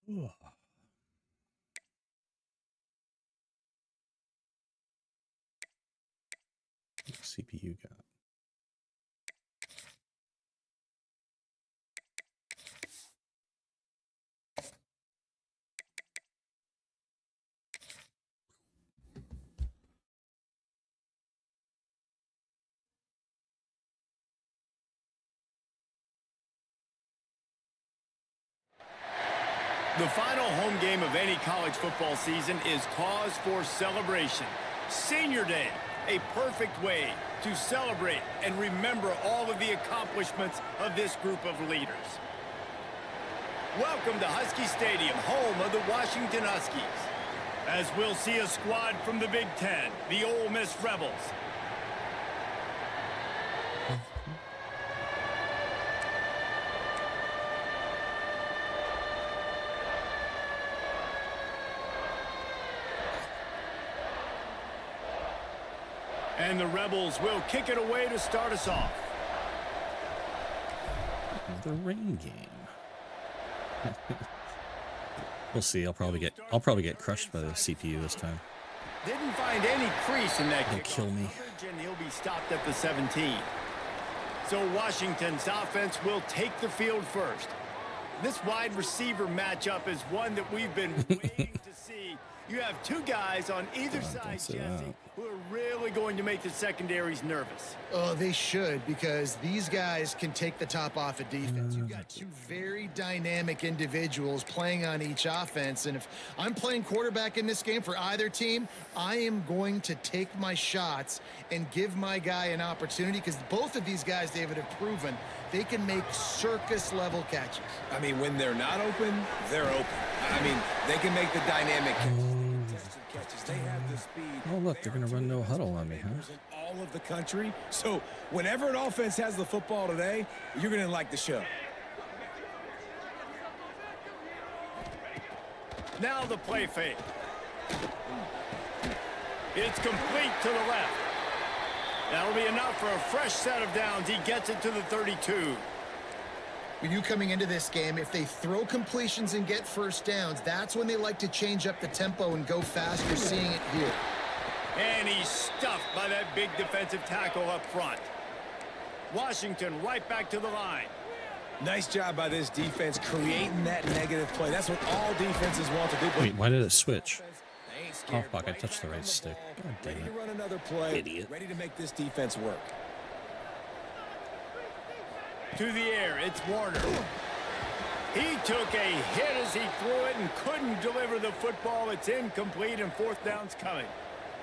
Ugh. What CPU got? The final home game of any college football season is cause for celebration. Senior Day, a perfect way to celebrate and remember all of the accomplishments of this group of leaders. Welcome to Husky Stadium, home of the Washington Huskies. As we'll see a squad from the Big Ten, the Ole Miss Rebels. And the Rebels will kick it away to start us off. Another rain game. We'll see. I'll probably get crushed by the CPU this time. Didn't find any crease in that He'll kill me. and he'll be stopped at the 17. So Washington's offense will take the field first. This wide receiver matchup is one that we've been waiting to see. You have two guys on either side, Jesse, who are really going to make the secondaries nervous. Oh, they should, because these guys can take the top off of defense. You've got two very dynamic individuals playing on each offense, and if I'm playing quarterback in this game for either team, I am going to take my shots and give my guy an opportunity, because both of these guys, David, have proven they can make circus-level catches. I mean, when they're not open, they're open. I mean, they can make the dynamic catches. They have the speed. Oh, look, they're going to run no huddle on me, huh? In all of the country. So whenever an offense has the football today, you're going to like the show. Now the play fake. It's complete to the left. That'll be enough for a fresh set of downs. He gets it to the 32. When you coming into this game, if they throw completions and get first downs, that's when they like to change up the tempo and go fast. You're seeing it here. And he's stuffed by that big defensive tackle up front. Washington right back to the line. Nice job by this defense creating that negative play. That's what all defenses want to do. Wait, why did it switch? Oh, fuck, I touched the right stick. God damn Ready it. to run another play. Idiot. Ready to make this defense work. To the air, it's Warner. He took a hit as he threw it and couldn't deliver the football. It's incomplete and fourth down's coming.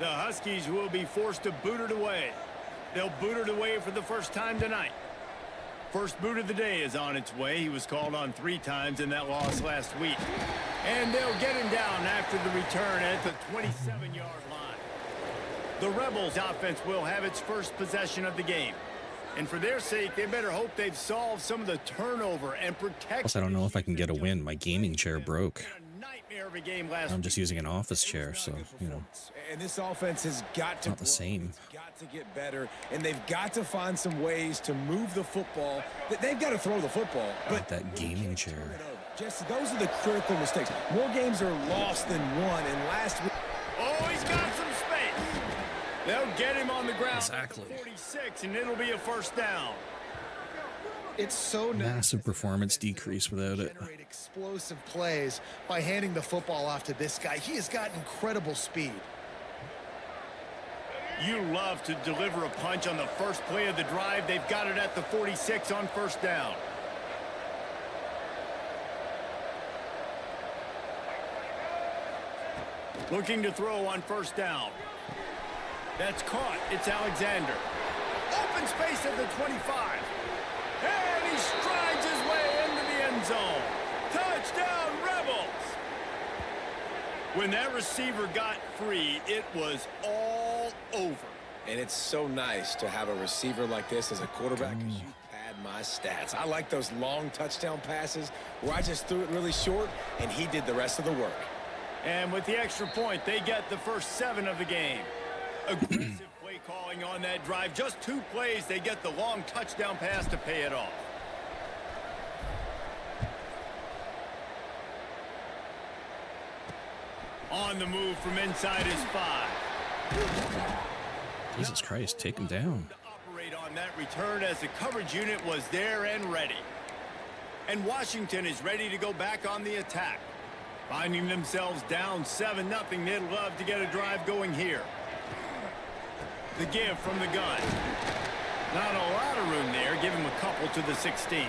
The Huskies will be forced to boot it away. They'll boot it away for the first time tonight. First boot of the day is on its way. He was called on 3 times in that loss last week. And they'll get him down after the return at the 27-yard line. The Rebels' offense will have its first possession of the game. And for their sake, they better hope they've solved some of the turnover and protection. Plus, I don't know if I can get a win. My gaming chair broke. Nightmare of a game last I'm just using an office chair, so, you know. And this offense has got to Not the same. Got to get better, and they've got to find some ways to move the football. They've got to throw the football. But that gaming chair. Jesse, those are the critical mistakes. More games are lost than won, and last week. Oh, he's got some space. They'll get him on the ground. Exactly. At the 46, and it'll be a first down. It's so Massive performance decrease without it. generate explosive plays by handing the football off to this guy. He has got incredible speed. You love to deliver a punch on the first play of the drive. They've got it at the 46 on first down. Looking to throw on first down. That's caught. It's Alexander. Open space at the 25. And he strides his way into the end zone. Touchdown, Rebels! When that receiver got free, it was all over. And it's so nice to have a receiver like this as a quarterback because you pad my stats. I like those long touchdown passes where I just threw it really short and he did the rest of the work. And with the extra point, they get the first 7 of the game. Aggressive play calling on that drive. Just 2 plays, they get the long touchdown pass to pay it off. On the move from inside his 5. Jesus Christ, take him down. To operate on that return as the coverage unit was there and ready. And Washington is ready to go back on the attack. Finding themselves down 7-0, they'd love to get a drive going here. The give from the gun. Not a lot of room there. Give him a couple to the 16.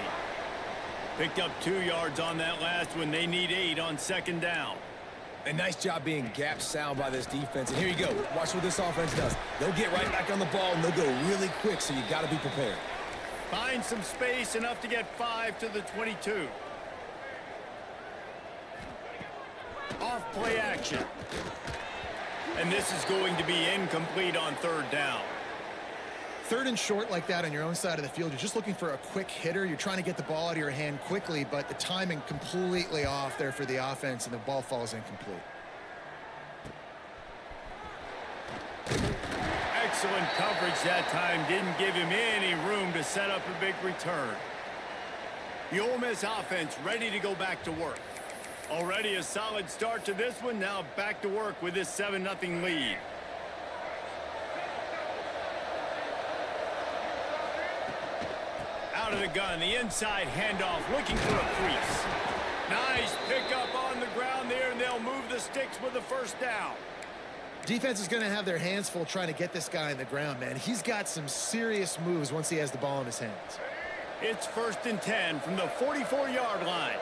Picked up 2 yards on that last one. They need 8 on 2nd down. A nice job being gap sound by this defense. And here you go. Watch what this offense does. They'll get right back on the ball, and they'll go really quick, so you got to be prepared. Find some space, enough to get 5 to the 22. Off play action. And this is going to be incomplete on 3rd down. 3rd and short like that on your own side of the field. You're just looking for a quick hitter. You're trying to get the ball out of your hand quickly, but the timing completely off there for the offense, and the ball falls incomplete. Excellent coverage that time. Didn't give him any room to set up a big return. The Ole Miss offense ready to go back to work. Already a solid start to this one. Now back to work with this 7-0 lead. Out of the gun, the inside handoff, looking for a crease. Nice pickup on the ground there, and they'll move the sticks with the 1st down. Defense is going to have their hands full trying to get this guy on the ground, man. He's got some serious moves once he has the ball in his hands. It's 1st and 10 from the 44-yard line.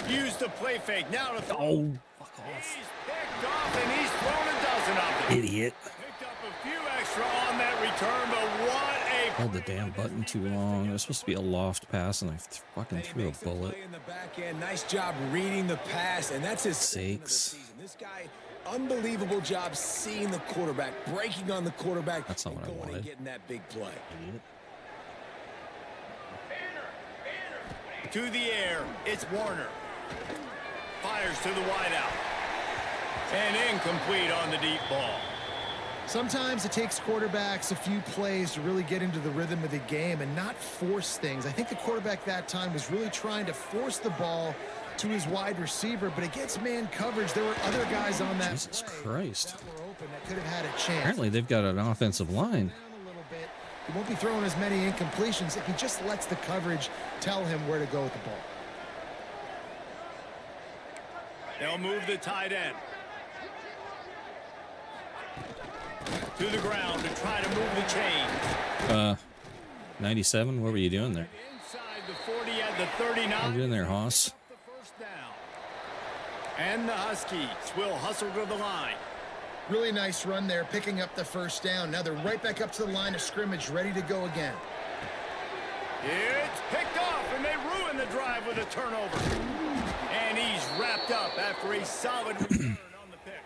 Use the play fake. Now to throw. Oh, fuck He's off. picked off, and he's thrown a dozen of them. Idiot. Picked up a few extra on that return, but what a... Hold the damn button too long. It was supposed to be a loft pass, and I fucking threw a Makes the bullet. play in the back end. Nice job reading the pass, and that's his Sakes. This guy, unbelievable job seeing the quarterback, breaking on the quarterback. That's not what I and going and wanted. getting that big play. Idiot. To the air, it's Warner. Fires to the wideout. And incomplete on the deep ball. Sometimes it takes quarterbacks a few plays to really get into the rhythm of the game and not force things. I think the quarterback that time was really trying to force the ball to his wide receiver, but against man coverage, there were other guys on that Jesus play Christ. that were open that could have had a chance. Apparently they've got an offensive line. Down a little bit. He won't be throwing as many incompletions if he just lets the coverage tell him where to go with the ball. They'll move the tight end. To the ground to try to move the chain. 97, what were you doing there? Inside the 40 at the 39. What are you doing there, Hoss? The 1st down. And the Huskies will hustle to the line. Really nice run there, picking up the 1st down. Now they're right back up to the line of scrimmage, ready to go again. It's picked off, and they ruin the drive with a turnover. And he's wrapped up after a solid return on the pick.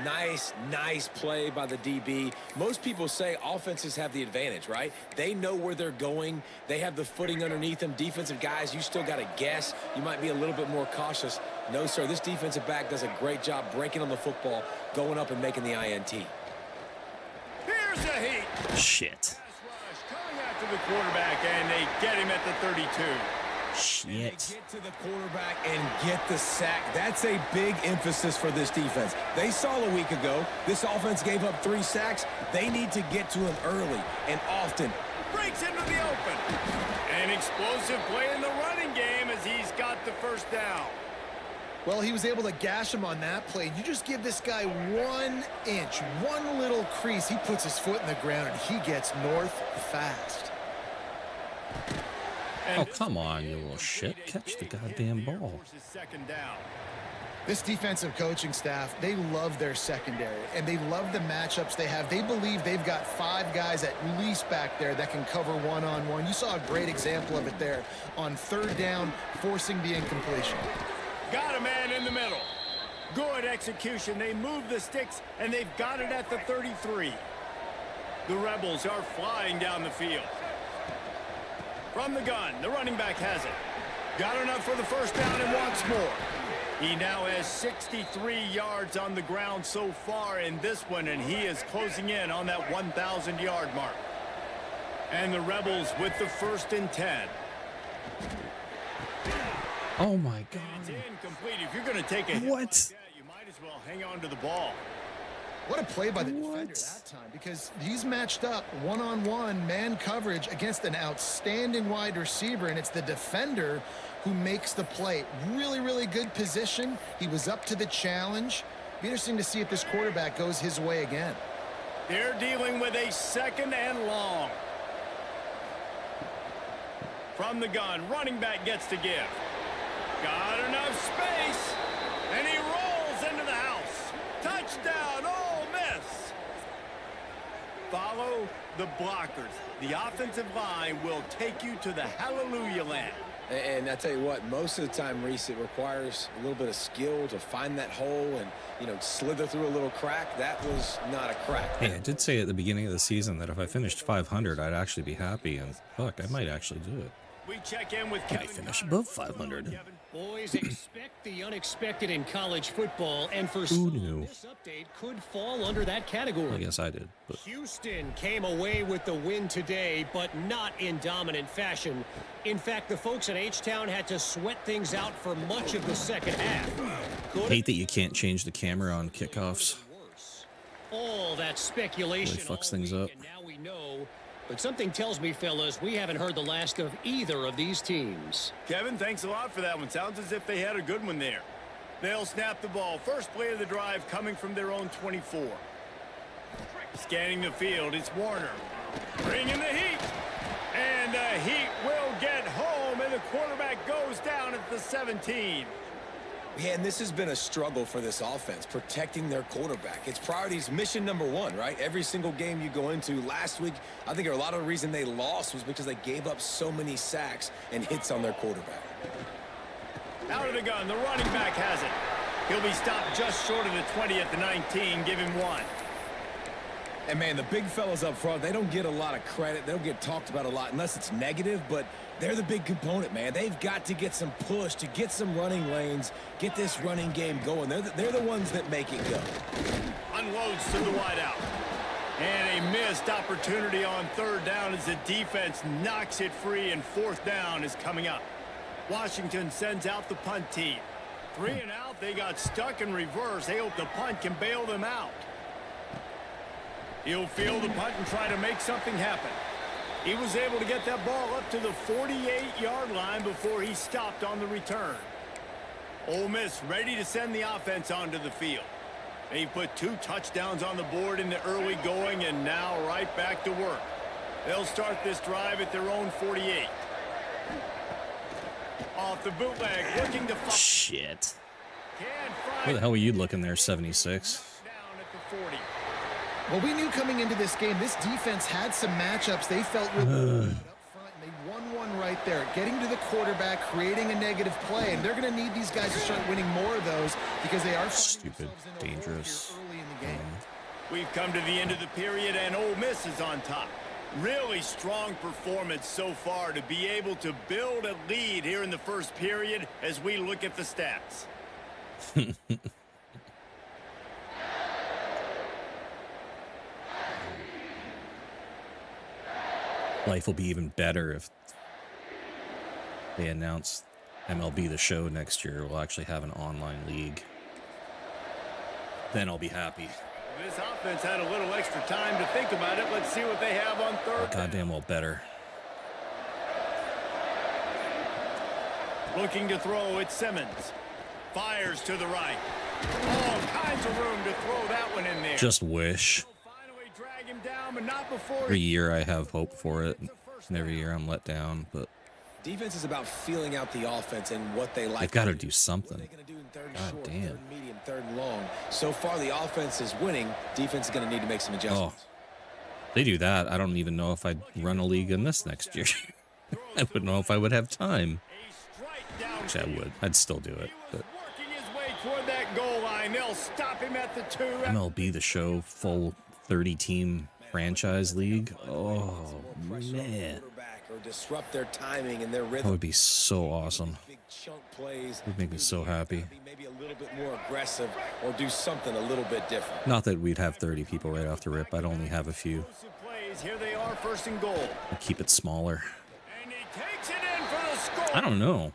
Nice play by the DB. Most people say offenses have the advantage, right? They know where they're going. They have the footing underneath them. Defensive guys, you still got to guess. You might be a little bit more cautious. No, sir, this defensive back does a great job breaking on the football, going up and making the INT. Here's a heat. Shit. Pass rush coming after the quarterback, and they get him at the 32. Shit. Get to the quarterback and get the sack. That's a big emphasis for this defense. They saw a week ago, this offense gave up 3 sacks. They need to get to him early and often. Breaks into the open. An explosive play in the running game as he's got the 1st down. Well, he was able to gash him on that play. You just give this guy 1 inch, one little crease. He puts his foot in the ground, and he gets north fast. Oh, come on, you little shit. Catch the goddamn ball. Second down. This defensive coaching staff, they love their secondary, and they love the matchups they have. They believe they've got 5 guys at least back there that can cover one-on-one. You saw a great example of it there on 3rd down, forcing the incompletion. Got a man in the middle. Good execution. They move the sticks, and they've got it at the 33. The Rebels are flying down the field. From the gun, the running back has it. Got enough for the 1st down and wants more. He now has 63 yards on the ground so far in this one, and he is closing in on that 1,000-yard mark. And the Rebels with the 1st and 10. Oh my It's God. incomplete. If you're going to take a hit What? like that, you might as well hang on to the ball. What a play by the defender that time, because he's matched up one-on-one man coverage against an outstanding wide receiver, and it's the defender who makes the play. Really, really good position. He was up to the challenge. Be interesting to see if this quarterback goes his way again. They're dealing with a 2nd and long. From the gun, running back gets to give. Got enough space, and he rolls into the house. Touchdown, Ole Miss. Follow the blockers. The offensive line will take you to the hallelujah land. And I tell you what, most of the time, Reese, it requires a little bit of skill to find that hole and, you know, slither through a little crack. That was not a crack. Hey, I did say at the beginning of the season that if I finished 500, I'd actually be happy, and fuck, I might actually do it. We check in with I Kevin might finish Connor. above 500. Boys, expect the unexpected in college football, and for Who some, knew? this update could fall under that I category. guess I did, but Houston came away with the win today, but not in dominant fashion. In fact, the folks in H-Town had to sweat things out for much of the second half. Could hate that you can't change the camera on kickoffs. worse. All that speculation Really fucks all things week, up. and now we know. But something tells me, fellas, we haven't heard the last of either of these teams. Kevin, thanks a lot for that one. Sounds as if they had a good one there. They'll snap the ball. First play of the drive coming from their own 24. Scanning the field, it's Warner. Bringing the heat. And the Heat will get home, and the quarterback goes down at the 17. Yeah, and this has been a struggle for this offense, protecting their quarterback. It's priorities mission number one, right? Every single game you go into. Last week, I think a lot of the reason they lost was because they gave up so many sacks and hits on their quarterback. Out of the gun, the running back has it. He'll be stopped just short of the 20 at the 19. Give him 1. And, man, the big fellas up front, they don't get a lot of credit. They don't get talked about a lot unless it's negative, but they're the big component, man. They've got to get some push, to get some running lanes, get this running game going. They're the ones that make it go. Unloads to the wideout. And a missed opportunity on 3rd down as the defense knocks it free, and 4th down is coming up. Washington sends out the punt team. 3 and out, they got stuck in reverse. They hope the punt can bail them out. He'll field the punt and try to make something happen. He was able to get that ball up to the 48-yard line before he stopped on the return. Ole Miss ready to send the offense onto the field. They put 2 touchdowns on the board in the early going, and now right back to work. They'll start this drive at their own 48. Off the bootleg, looking to find. Shit. Can't Where find the hell were you looking there, 76? down at the 40. Well, we knew coming into this game, this defense had some matchups they felt really good up front, and they won one right there, getting to the quarterback, creating a negative play, and they're going to need these guys to start winning more of those because they are Stupid, dangerous. early in the game. We've come to the end of the period, and Ole Miss is on top. Really strong performance so far to be able to build a lead here in the first period as we look at the stats. Life will be even better if they announce MLB The Show next year. We'll actually have an online league. Then I'll be happy. This offense had a little extra time to think about it. Let's see what they have on 3rd. Goddamn well better. Looking to throw, it's Simmons. Fires to the right. All kinds of room to throw that one in there. Just wish. Finally drag him down, but not before Every year I have hope for it, and every year I'm let down, but Defense is about feeling out the offense and what they like. they've got to do. do What something. are they going to do in 3rd and God short, damn. 3rd and medium, 3rd and long? So far, the offense is winning. Defense is going to need to make some Oh, adjustments. they do that. I don't even know if I'd run a league in this next year. I wouldn't know if I would have time. a strike down. Actually, I would. I'd still do it. He was But working his way toward that goal line. They'll stop him at the 2. MLB The Show, full 30-team franchise league. Oh, man. Or disrupt their timing and their rhythm. That would be so awesome. Big chunk plays. It would make me so happy. Maybe a little bit more aggressive or do something a little bit different. Not that we'd have 30 people right off the rip. I'd only have a few. Plays. Here they are, 1st and goal. I'd keep it smaller. And he takes it in for the score. I don't know.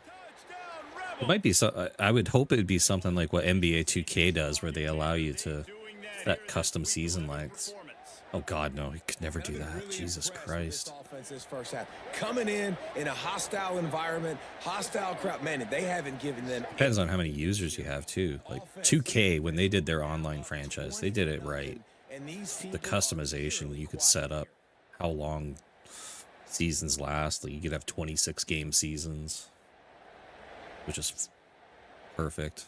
Touchdown, It might be so. I would hope it would be something like what NBA 2K does, where they allow you to set custom season lengths. Oh God, no! He could never do that. Jesus Christ! Offense this first half, coming in a hostile environment, hostile crowd. Man, they haven't given them. Depends on how many users you have too. Like 2K, when they did their online franchise, they did it right. The customization, you could set up how long seasons last. Like you could have 26 game seasons, which is perfect.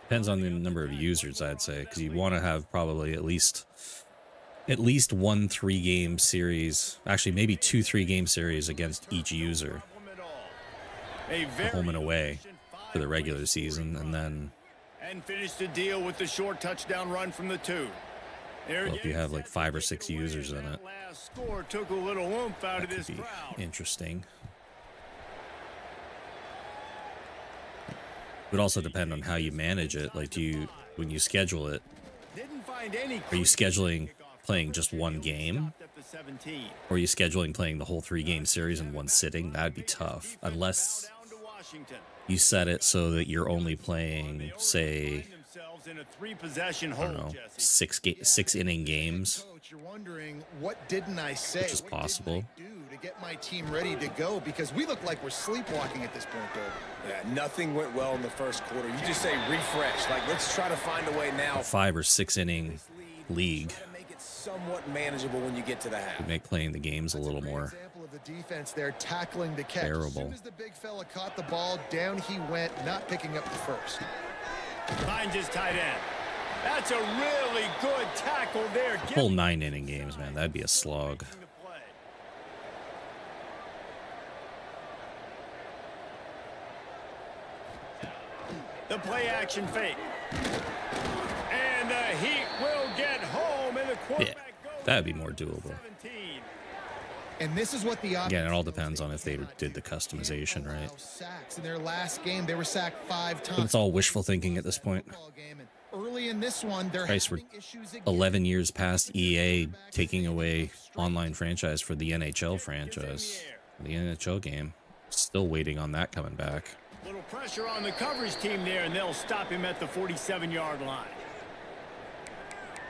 Depends on the number of users, I'd say, because you want to have probably at least 1 3-game series. Actually, maybe 2 3-game series against each user, home and away, for the regular season, and then finish the deal with the short touchdown run from the 2. Well, if you have like 5 or 6 users in it, Last score took a little oomph out of that this could be crowd. interesting. It would also depend on how you manage it. Like, when you schedule it, Didn't find any are you scheduling playing just one game? at the 17. Or are you scheduling playing the whole 3-game series in one sitting? That'd be tough. Unless Down to Washington. you set it so that you're only playing, say, Themselves in a 3-possession I hold, don't know, Jesse. 6-inning games. Coach, you're wondering, what didn't I say? Which is What didn't I possible. do to get my team ready to go? Because we look like we're sleepwalking at this point, though. Yeah, nothing went well in the first quarter. You just say refresh. Like, let's try to find a way now. A 5 or 6-inning league To make it somewhat manageable when you get to the half. would make playing the games a little more Example of the defense there, tackling the catch. As bearable. soon as the big fella caught the ball, down he went, not picking up the first. Finds his tight end. That's a really good tackle there. Whole 9-inning games, man. That'd be a slog. The play action fake. And the Heat will get home, and the Yeah, quarterback goes that'd be more doable. 17. And this is what the Again, it all depends on if they did the customization right. Sacks in their last game, they were sacked 5 times. But it's all wishful thinking at this point. Early in this one, they're Christ, we're having issues again. 11 years past EA taking away online franchise for the NHL franchise. The NHL game. Still waiting on that coming back. Little pressure on the coverage team there, and they'll stop him at the 47-yard line.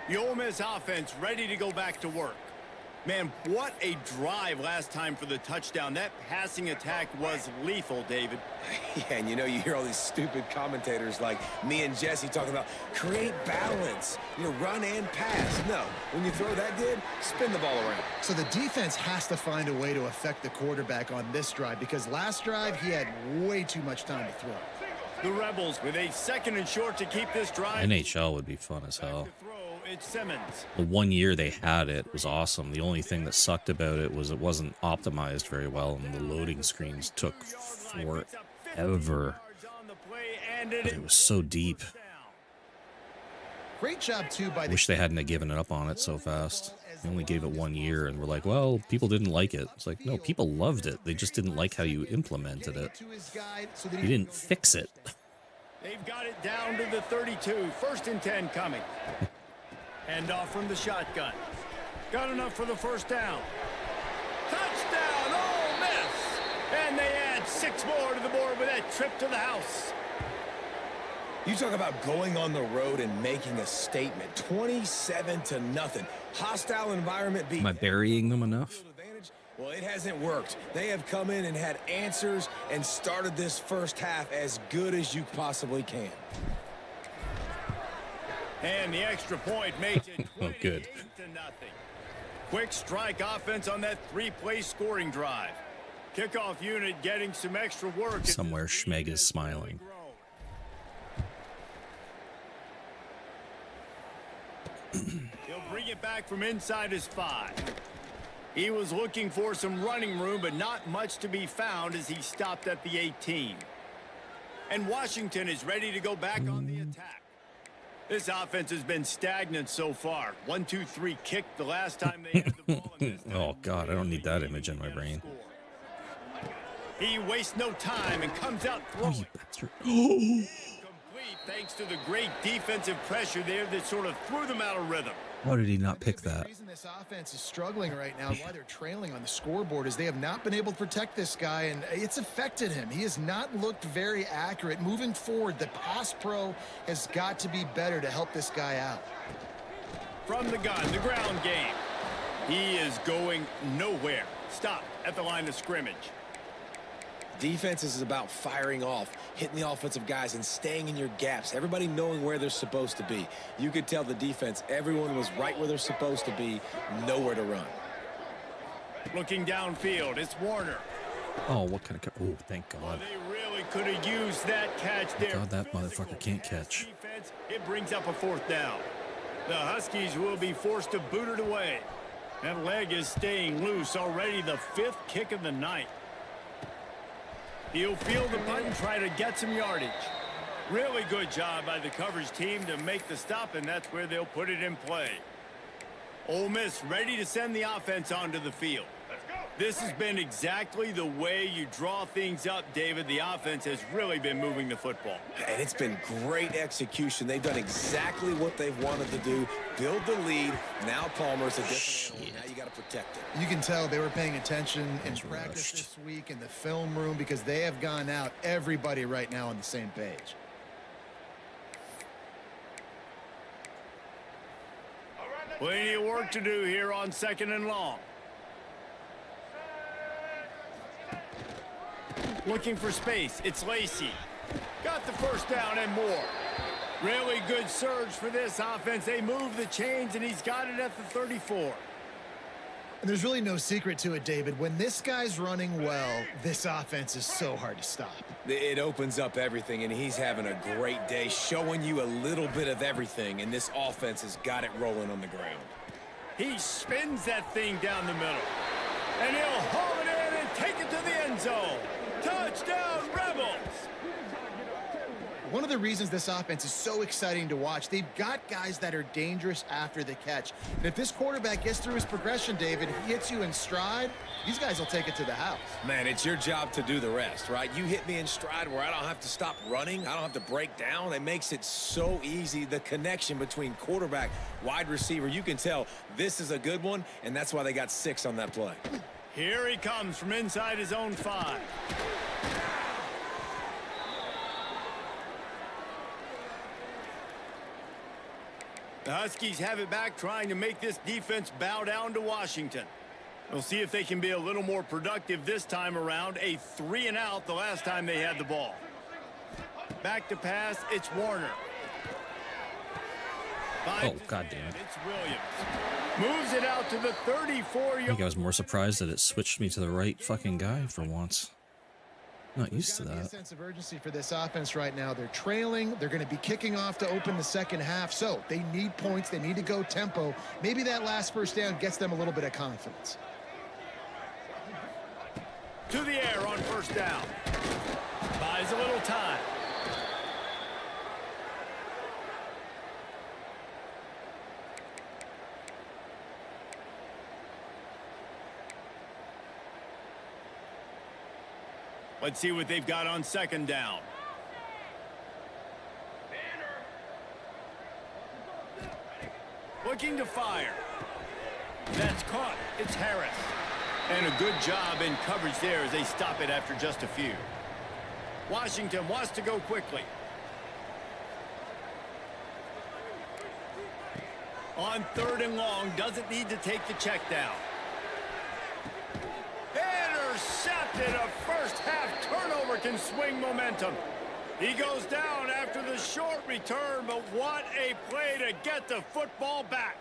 The Ole Miss offense ready to go back to work. Man, what a drive last time for the touchdown. That passing attack was lethal, David. Yeah, and you hear all these stupid commentators like me and Jesse talking about create balance, run and pass. No, when you throw that good, spin the ball around. So the defense has to find a way to affect the quarterback on this drive, because last drive he had way too much time to throw. The Rebels with a 2nd and short to keep this drive. NHL would be fun as hell. To throw, it's Simmons. The 1 year they had it was awesome. The only thing that sucked about it was it wasn't optimized very well, and the loading screens took forever. But it was so deep. Great job, too, by I the wish they hadn't have given up on it so fast. They only gave it 1 year, and we're like, well, people didn't like it. It's like, no, people loved it. They just didn't like how you implemented it. to his guide so that You he didn't fix it. They've got it down to the 32. 1st and 10 coming. Hand off from the shotgun. Got enough for the first down. Touchdown, Ole Miss! And they add 6 more to the board with that trip to the house. You talk about going on the road and making a statement. 27-0. Hostile environment beat. Am I burying them enough? Well, it hasn't worked. They have come in and had answers and started this first half as good as you possibly can. And the extra point makes it Oh, good. 28-0. Quick strike offense on that 3-play scoring drive. Kickoff unit getting some extra work. Somewhere Schmeg is smiling. He'll bring it back from inside his 5. He was looking for some running room, but not much to be found as he stopped at the 18. And Washington is ready to go back on the attack. This offense has been stagnant so far. 1-2-3 kick the last time they had the ball. Oh, God, I don't need that image in my brain. He wastes no time and comes out Oh, throwing. you bastard. Complete thanks to the great defensive pressure there that sort of threw them out of rhythm. Why did he not pick The that? reason this offense is struggling right now, why they're trailing on the scoreboard, is they have not been able to protect this guy, and it's affected him. He has not looked very accurate. Moving forward, the pass pro has got to be better to help this guy out. From the gun, the ground game. He is going nowhere. Stop at the line of scrimmage. Defense is about firing off, hitting the offensive guys, and staying in your gaps. Everybody knowing where they're supposed to be. You could tell the defense, everyone was right where they're supposed to be, nowhere to run. Looking downfield, it's Warner. Oh, what kind of... Oh, thank Oh, God. they really could have used that catch there. God, that Physical motherfucker can't catch. defense, it brings up a 4th down. The Huskies will be forced to boot it away. That leg is staying loose. Already the 5th kick of the night. He'll field the punt and try to get some yardage. Really good job by the coverage team to make the stop, and that's where they'll put it in play. Ole Miss ready to send the offense onto the field. This has been exactly the way you draw things up, David. The offense has really been moving the football. And it's been great execution. They've done exactly what they've wanted to do. Build the lead. Now Palmer's a different animal. Now you got to protect it. You can tell they were paying attention in Was practice rushed. this week in the film room, because they have gone out, everybody right now on the same page. Plenty of work to do here on 2nd and long. Looking for space. It's Lacey. Got the 1st down and more. Really good surge for this offense. They move the chains, and he's got it at the 34. And there's really no secret to it, David. When this guy's running well, this offense is so hard to stop. It opens up everything, and he's having a great day, showing you a little bit of everything, and this offense has got it rolling on the ground. He spins that thing down the middle. And he'll haul it in and take it to the end zone. Touchdown, Rebels! One of the reasons this offense is so exciting to watch, they've got guys that are dangerous after the catch. And if this quarterback gets through his progression, David, he hits you in stride, these guys will take it to the house. Man, it's your job to do the rest, right? You hit me in stride where I don't have to stop running. I don't have to break down. It makes it so easy. The connection between quarterback, wide receiver, you can tell this is a good one, and that's why they got 6 on that play. Here he comes from inside his own 5. The Huskies have it back, trying to make this defense bow down to Washington. We'll see if they can be a little more productive this time around. A 3-and-out the last time they had the ball. Back to pass, it's Warner. Oh, God damn it. It's Williams. Moves it out to the 34-yard. I think I was more surprised that it switched me to the right fucking guy for once. Not used to There's gotta be a that. sense of urgency for this offense right now. They're trailing. They're going to be kicking off to open the 2nd half. So they need points. They need to go tempo. Maybe that last 1st down gets them a little bit of confidence. To the air on 1st down. Buys a little time. Let's see what they've got on 2nd down. Looking to fire. That's caught. It's Harris. And a good job in coverage there as they stop it after just a few. Washington wants to go quickly. On 3rd and long, doesn't need to take the check down. Intercepted. A 1st half turnover can swing momentum. He goes down after the short return, but what a play to get the football back.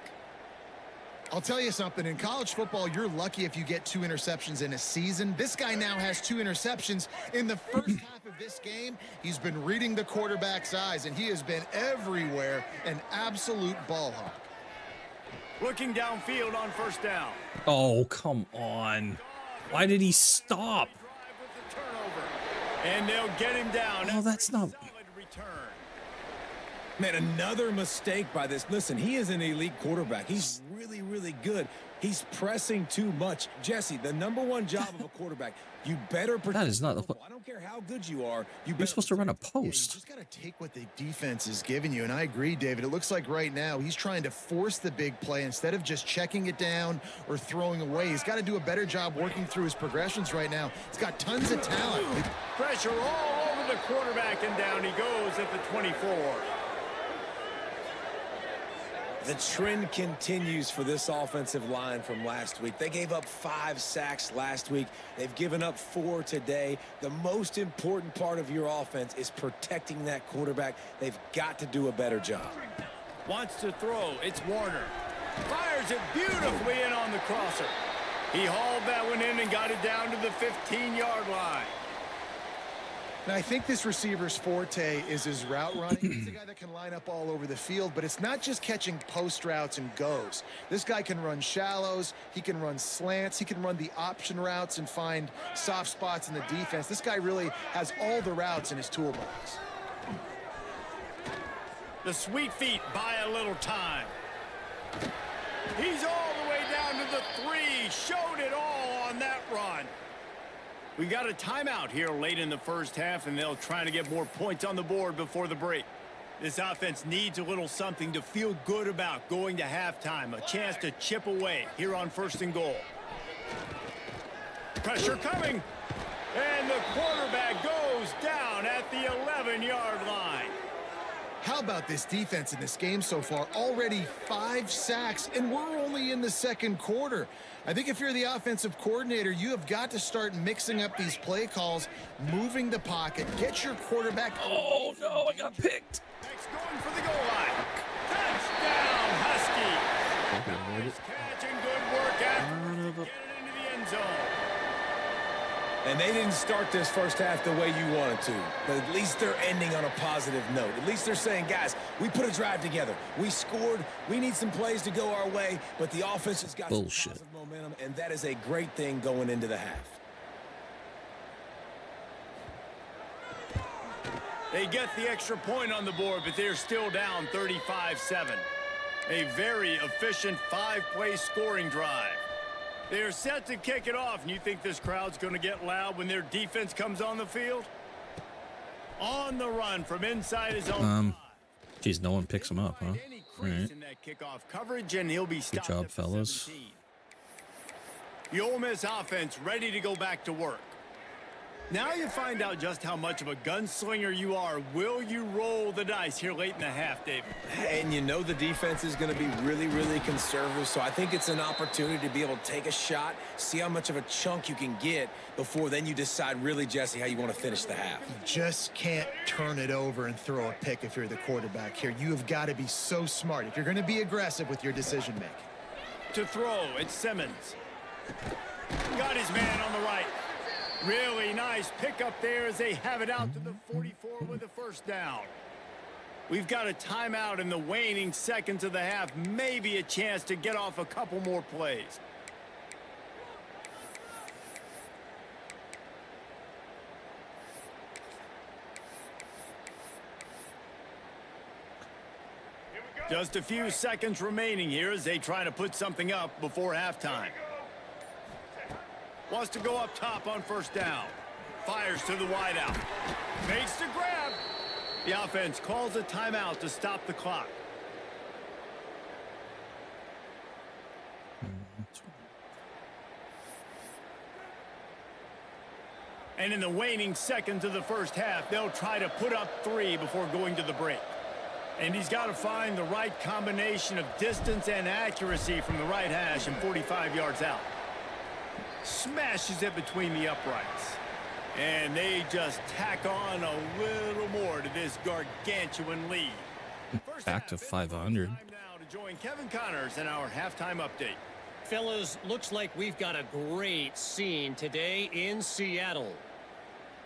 I'll tell you something. In college football, you're lucky if you get 2 interceptions in a season. This guy now has 2 interceptions. In the 1st half of this game, he's been reading the quarterback's eyes, and he has been everywhere, an absolute ball hawk. Looking downfield on 1st down. Oh, come on. Why did he stop? With the turnover. And they'll get him down. Oh, that's not... Solid return. Man, another mistake by this. Listen, he is an elite quarterback. He's really, really good. He's pressing too much. Jesse, the #1 job of a quarterback, you better protect. That is not the I don't care how good you are. You're supposed to run a Yeah, you post. just got to take what the defense is giving you. And I agree, David. It looks like right now he's trying to force the big play instead of just checking it down or throwing away. He's got to do a better job working through his progressions right now. He's got tons of talent. Pressure all over the quarterback, and down he goes at the 24. The trend continues for this offensive line from last week. They gave up 5 sacks last week. They've given up 4 today. The most important part of your offense is protecting that quarterback. They've got to do a better job. Wants to throw. It's Warner. Fires it beautifully in on the crosser. He hauled that one in and got it down to the 15-yard line. Now, I think this receiver's forte is his route running. He's a guy that can line up all over the field, but it's not just catching post routes and goes. This guy can run shallows. He can run slants. He can run the option routes and find soft spots in the defense. This guy really has all the routes in his toolbox. The sweet feet buy a little time. He's all the way down to the 3. Showed it all on that run. We got a timeout here late in the first half, and they'll try to get more points on the board before the break. This offense needs a little something to feel good about going to halftime, a chance to chip away here on 1st and goal. Pressure coming, and the quarterback goes down at the 11-yard line. How about this defense in this game so far? Already 5 sacks, and we're only in the second quarter. I think if you're the offensive coordinator, you have got to start mixing up these play calls, moving the pocket, get your quarterback. Oh, no, I got picked. Next going for the goal line. Touchdown, Husky. Nice catch and good work after get it into the end zone. And they didn't start this first half the way you wanted to. But at least they're ending on a positive note. At least they're saying, guys, we put a drive together. We scored. We need some plays to go our way. But the offense has got some positive momentum, and that is a great thing going into the half. They get the extra point on the board, but they're still down 35-7. A very efficient 5-play scoring drive. They're set to kick it off, and you think this crowd's going to get loud when their defense comes on the field? On the run from inside his own. Geez, no one picks him up, huh? All right. In that kickoff coverage, and he'll be stopped. Good job, fellas. 17. The Ole Miss offense ready to go back to work. Now you find out just how much of a gunslinger you are. Will you roll the dice here late in the half, David? And you know the defense is going to be really, really conservative, so I think it's an opportunity to be able to take a shot, see how much of a chunk you can get before then you decide really, Jesse, how you want to finish the half. You just can't turn it over and throw a pick if you're the quarterback here. You have got to be so smart if you're going to be aggressive with your decision making. To throw, it's Simmons. Got his man on the right. Really nice pickup there as they have it out to the 44 with a first down. We've got a timeout in the waning seconds of the half. Maybe a chance to get off a couple more plays. Just a few seconds remaining here as they try to put something up before halftime. Wants to go up top on first down. Fires to the wideout. Makes the grab. The offense calls a timeout to stop the clock. And in the waning seconds of the first half, they'll try to put up 3 before going to the break. And he's got to find the right combination of distance and accuracy from the right hash and 45 yards out. Smashes it between the uprights. And they just tack on a little more to this gargantuan lead. Back to 500. Time now to join Kevin Connors in our halftime update. Fellas, looks like we've got a great scene today in Seattle.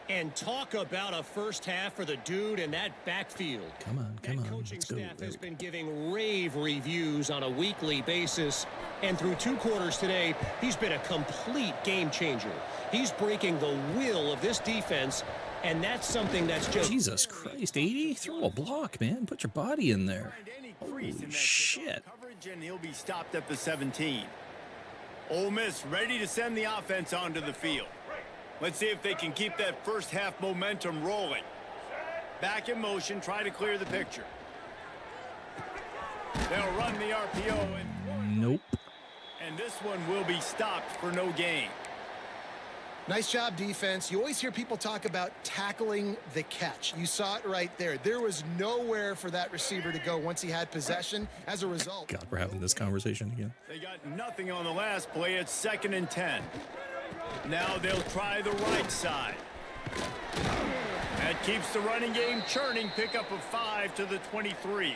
And talk about a first half for the dude in that backfield. Come on, That coaching staff has been giving rave reviews on a weekly basis. And through 2 quarters today, he's been a complete game changer. He's breaking the will of this defense, and that's something that's just... Jesus Christ, 80? Throw a block, man. Put your body in there. Holy shit. And he'll be stopped at the 17. Ole Miss ready to send the offense onto the field. Let's see if they can keep that first half momentum rolling. Back in motion, try to clear the picture. They'll run the RPO. Nope. And this one will be stopped for no gain. Nice job, defense. You always hear people talk about tackling the catch. You saw it right there. There was nowhere for that receiver to go once he had possession. As a result, God, we're having this conversation again. They got nothing on the last play. It's 2nd and 10. Now they'll try the right side. That keeps the running game churning. Pickup of 5 to the 23.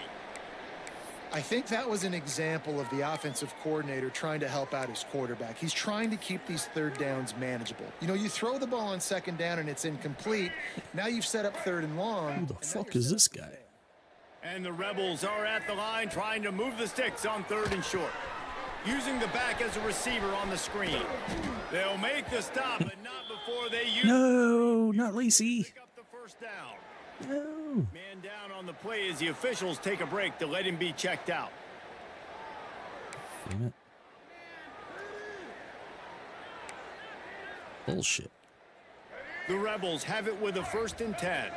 I think that was an example of the offensive coordinator trying to help out his quarterback. He's trying to keep these third downs manageable. You know, you throw the ball on 2nd down and it's incomplete. Now you've set up 3rd and long. Who the fuck is this guy? And the Rebels are at the line trying to move the sticks on 3rd and short. Using the back as a receiver on the screen. They'll make the stop, but not before they use... No, not Lacey. Pick up the first down. No. Man down on the play as the officials take a break to let him be checked out. Damn it. Bullshit. The Rebels have it with a 1st and 10.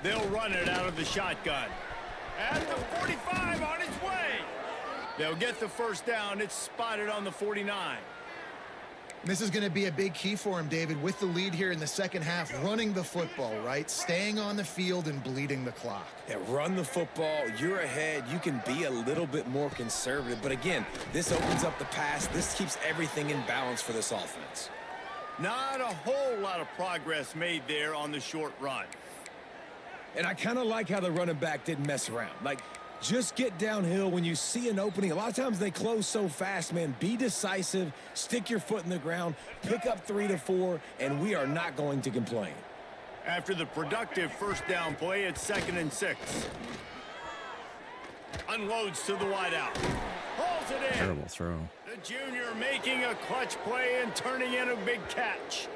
They'll run it out of the shotgun. At the 45 on its way. They'll get the first down. It's spotted on the 49. This is going to be a big key for him, David, with the lead here in the second half, running the football, right? Staying on the field and bleeding the clock. Yeah, run the football. You're ahead. You can be a little bit more conservative. But again, this opens up the pass. This keeps everything in balance for this offense. Not a whole lot of progress made there on the short run. And I kind of like how the running back didn't mess around. Like, just get downhill when you see an opening. A lot of times they close so fast, man. Be decisive, stick your foot in the ground, pick up 3 to 4, and we are not going to complain. After the productive first down play, it's 2nd and 6. Unloads to the wideout. Hauls it in. Terrible throw. The junior making a clutch play and turning in a big catch.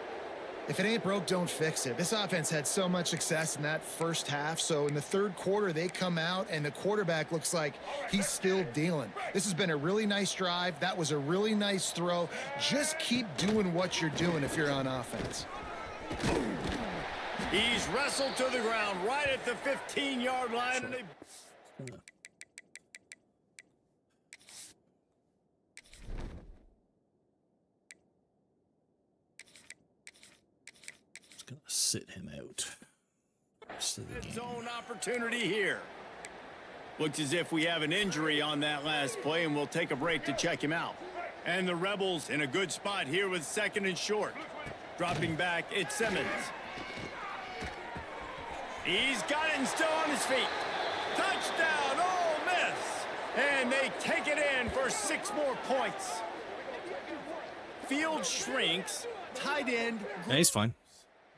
If it ain't broke, don't fix it. This offense had so much success in that first half, so in the 3rd quarter, they come out, and the quarterback looks like he's still dealing. This has been a really nice drive. That was a really nice throw. Just keep doing what you're doing if you're on offense. He's wrestled to the ground right at the 15-yard line. And Gonna sit him out. Zone opportunity here. Looks as if we have an injury on that last play, and we'll take a break to check him out. And the Rebels in a good spot here with 2nd and short. Dropping back, it's Simmons. He's got it and still on his feet. Touchdown, Ole Miss. And they take it in for 6 more points. Field shrinks. Tight end. Yeah, he's fine.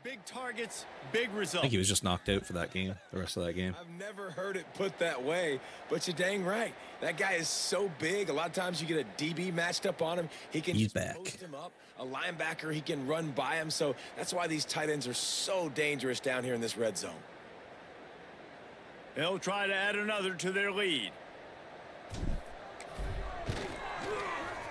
Big targets, big I results. think he was just knocked out for that game, the rest of that game. I've never heard it put that way, but you're dang right. That guy is so big. A lot of times you get a DB matched up on him. He can He's just back. post him up. A linebacker, he can run by him. So that's why these tight ends are so dangerous down here in this red zone. They'll try to add another to their lead.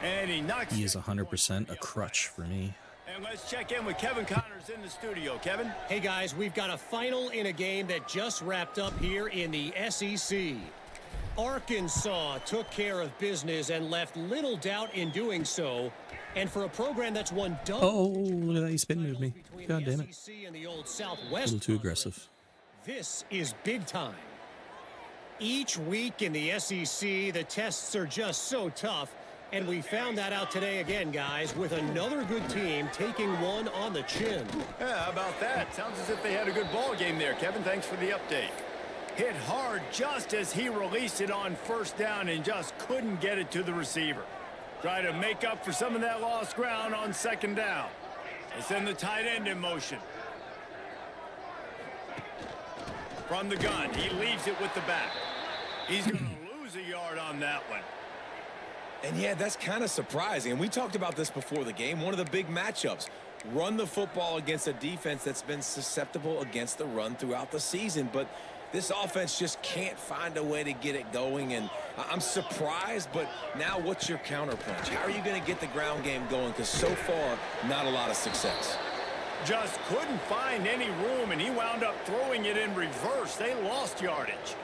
And he knocks. He is 100% a crutch for me. And let's check in with Kevin Connors in the studio. Kevin? Hey, guys, we've got a final in a game that just wrapped up here in the SEC. Arkansas took care of business and left little doubt in doing so. And for a program that's won double. Oh, look at that. He spin moved me. God damn it. And the old A Southwest little too aggressive. This is big time. Each week in the SEC, the tests are just so tough. And we found that out today again, guys, with another good team taking one on the chin. Yeah, how about that? Sounds as if they had a good ball game there. Kevin, thanks for the update. Hit hard just as he released it on first down and just couldn't get it to the receiver. Try to make up for some of that lost ground on 2nd down. They send the tight end in motion. From the gun, he leaves it with the back. He's going to lose a yard on that one. And yeah, that's kind of surprising. And we talked about this before the game. One of the big matchups. Run the football against a defense that's been susceptible against the run throughout the season. But This offense just can't find a way to get it going, and I'm surprised, but now what's your counterpunch? How are you going to get the ground game going? Because so far, not a lot of success. Just couldn't find any room, and he wound up throwing it in reverse. They lost yardage.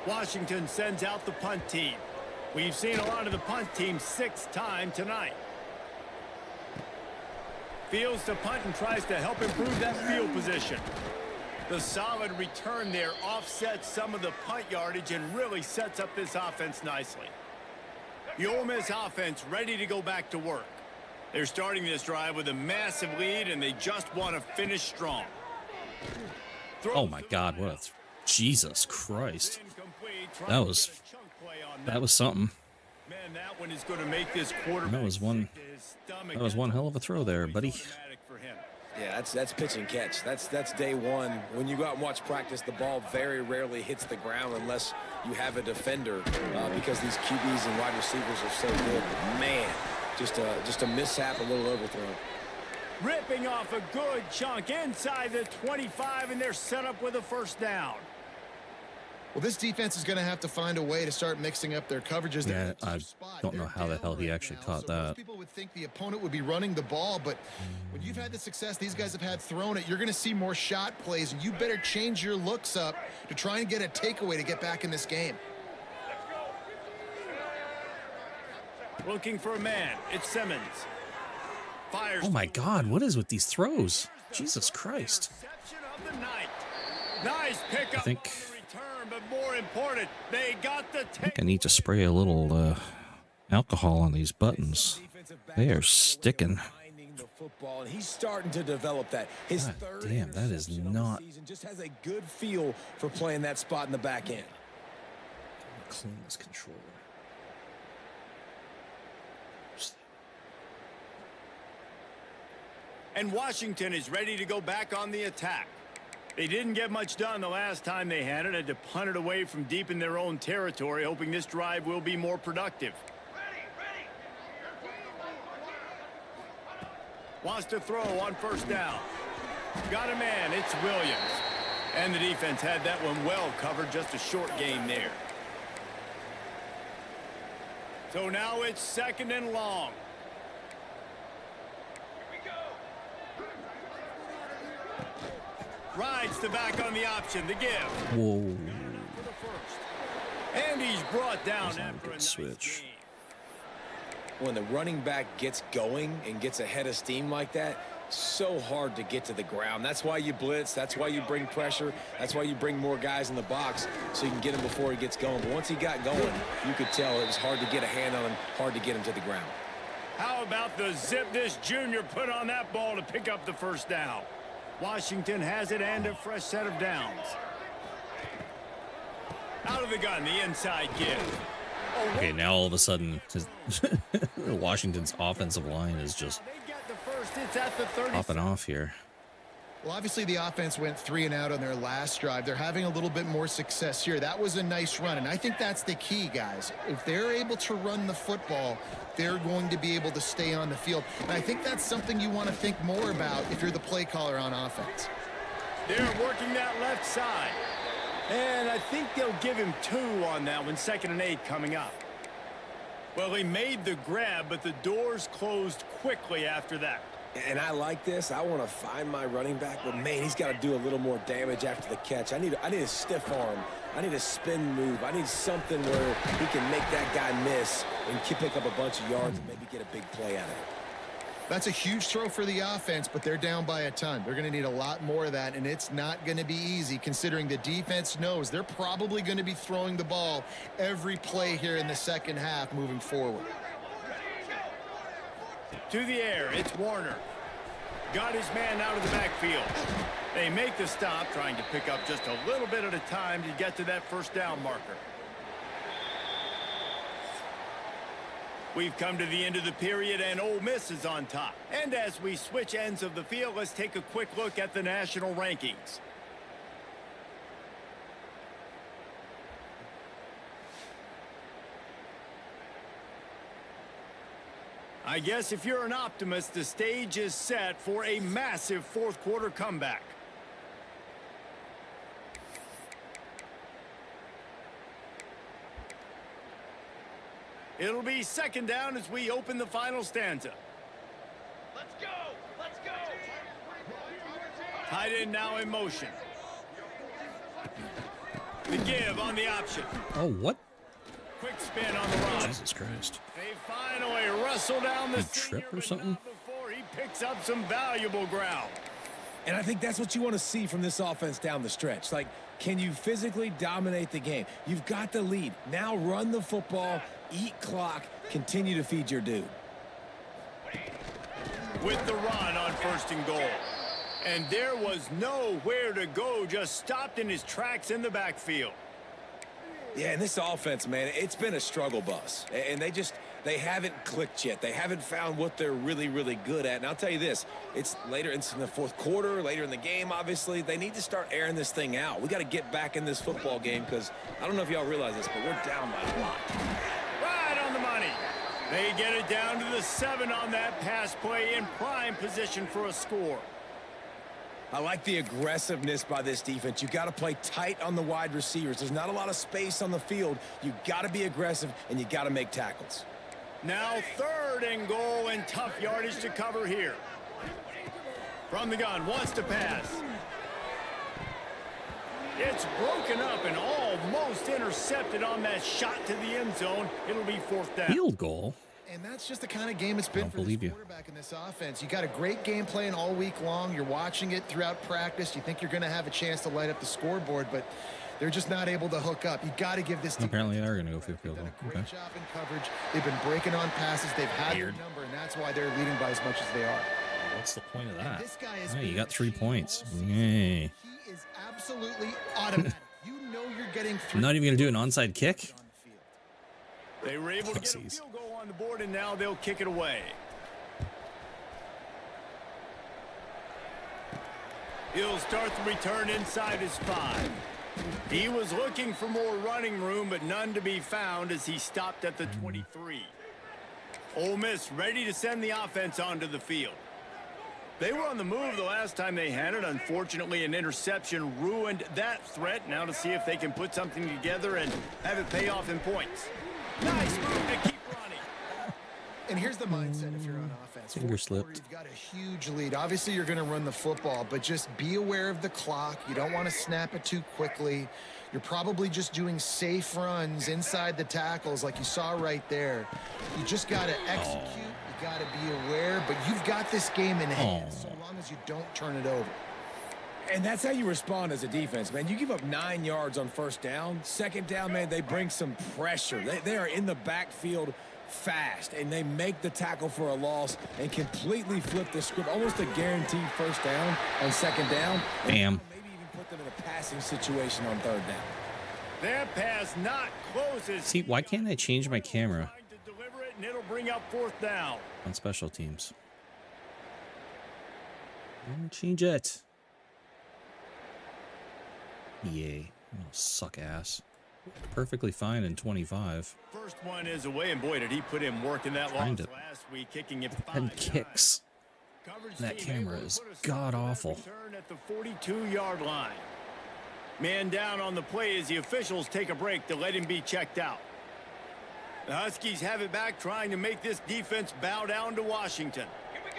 Washington sends out the punt team. We've seen a lot of the punt team 6th time tonight. Fields the punt and tries to help improve that field position. The solid return there offsets some of the punt yardage and really sets up this offense nicely. The Ole Miss offense ready to go back to work. They're starting this drive with a massive lead, and they just want to finish strong. Oh my God, what a Jesus Christ. That was something. Man, that one is going to make this quarterback. That was one hell of a throw there, buddy. Yeah, that's pitch and catch. That's day one. When you go out and watch practice, the ball very rarely hits the ground unless you have a defender because these QBs and wide receivers are so good. But man, just a mishap, a little overthrow. Ripping off a good chunk inside the 25, and they're set up with a first down. Well, this defense is going to have to find a way to start mixing up their coverages. Yeah, I don't know how the hell he actually caught that. Most people would think the opponent would be running the ball, but when you've had the success these guys have had throwing it, you're going to see more shot plays, and you better change your looks up to try and get a takeaway to get back in this game. Looking for a man. It's Simmons. Fires. Oh my God, what is with these throws? Jesus Christ. Nice pickup. I think But more important, they got the I need to spray a little alcohol on these buttons. They are sticking. He's starting to develop that. His God third damn, that is interception of the not. season, just has a good feel for playing that spot in the back end. Clean this controller. And Washington is ready to go back on the attack. They didn't get much done the last time they had it. Had to punt it away from deep in their own territory, hoping this drive will be more productive. Wants to throw on first down. Got a man. It's Williams. And the defense had that one well covered. Just a short gain there. So now it's 2nd and long. Rides the back on the option. The give. Whoa. And he's brought down That's not a after a good nice switch. gain. When the running back gets going and gets ahead of steam like that, so hard to get to the ground. That's why you blitz. That's why you bring pressure. That's why you bring more guys in the box so you can get him before he gets going. But once he got going, you could tell it was hard to get a hand on him, hard to get him to the ground. How about the zip this junior put on that ball to pick up the first down? Washington has it and a fresh set of downs. Out of the gun, the inside give. Okay, now all of a sudden, Washington's offensive line is just They get the first. It's at the 30. popping off here. Well, obviously the offense went 3 and out on their last drive. They're having a little bit more success here. That was a nice run, and I think that's the key, guys. If they're able to run the football, they're going to be able to stay on the field. And I think that's something you want to think more about if you're the play caller on offense. They're working that left side. And I think they'll give him 2 on that one. 2nd and 8 coming up. Well, he made the grab, but the doors closed quickly after that. And I like this. I want to find my running back, but man, he's got to do a little more damage after the catch. I need a stiff arm. I need a spin move. I need something where he can make that guy miss and pick up a bunch of yards and maybe get a big play out of it. That's a huge throw for the offense, but they're down by a ton. They're going to need a lot more of that, and it's not going to be easy considering the defense knows they're probably going to be throwing the ball every play here in the second half moving forward. To the air, it's Warner. Got his man out of the backfield. They make the stop, trying to pick up just a little bit at a time to get to that first down marker. We've come to the end of the period, and Ole Miss is on top. And as we switch ends of the field, let's take a quick look at the national rankings. I guess if you're an optimist, the stage is set for a massive fourth quarter comeback. It'll be second down as we open the final stanza. Let's go! Let's go! Tight end now in motion. The give on the option. Oh, what? Quick spin on the run. Jesus Christ. They finally wrestle down the Big trip senior, or but something? not before he picks up some valuable ground. And I think that's what you want to see from this offense down the stretch. Like, can you physically dominate the game? You've got the lead. Now run the football, eat clock, continue to feed your dude. With the run on 1st and goal. And there was nowhere to go, just stopped in his tracks in the backfield. Yeah, and this offense, man, it's been a struggle bus. And they haven't clicked yet. They haven't found what they're really, really good at. And I'll tell you this, it's later in the fourth quarter, later in the game, obviously. They need to start airing this thing out. We got to get back in this football game because I don't know if y'all realize this, but we're down by a lot. Right on the money. They get it down to the 7 on that pass play in prime position for a score. I like the aggressiveness by this defense. You got to play tight on the wide receivers. There's not a lot of space on the field. You got to be aggressive, and you got to make tackles. Now 3rd and goal and tough yardage to cover here. From the gun, wants to pass. It's broken up and almost intercepted on that shot to the end zone. It'll be 4th down. Field goal. And that's just the kind of game it's been Don't for this believe you. quarterback in this offense. You got a great game plan all week long. You're watching it throughout practice. You think you're going to have a chance to light up the scoreboard, but they're just not able to hook up. You got to give this team. Apparently they are going to go for a They've field done goal. a great Okay. job in coverage. They've been breaking on passes. They've had their Weird. number, and that's why they're leading by as much as they are. What's the point of that? This guy is. Yeah, you got 3 points. Yay. He is absolutely automatic. You know you're getting I'm 3 not even going to do an onside kick? on the field. They were able to get a Pussies. field goal on the board, and now they'll kick it away. He'll start the return inside his 5. He was looking for more running room, but none to be found as he stopped at the 23. Ole Miss ready to send the offense onto the field. They were on the move the last time they had it. Unfortunately, an interception ruined that threat. Now to see if they can put something together and have it pay off in points. Nice move to keep running. And here's the mindset if you're on offense. Finger Fourth quarter, slipped. You've got a huge lead. Obviously, you're going to run the football, but just be aware of the clock. You don't want to snap it too quickly. You're probably just doing safe runs inside the tackles like you saw right there. You just got to execute. You got to be aware, but you've got this game in hand so long as you don't turn it over. And that's how you respond as a defense, man. You give up 9 yards on 1st down. 2nd down, man, they bring some pressure. They are in the backfield fast, and they make the tackle for a loss and completely flip the script. Almost a guaranteed 1st down on 2nd down. Damn. Maybe even put them in a passing situation on 3rd down. That pass not close. As See, why can't I change my camera trying to deliver it, and it'll bring up 4th down. on special teams? Change it. Yay. Oh, suck ass. Perfectly fine in 25. First one is away, and boy, did he put in work in that loss Find it. last week, kicking it 5 And kicks. Coverage That team camera able to is put a stop god to that awful. return at the 42-yard line. Man down on the play as the officials take a break to let him be checked out. The Huskies have it back, trying to make this defense bow down to Washington.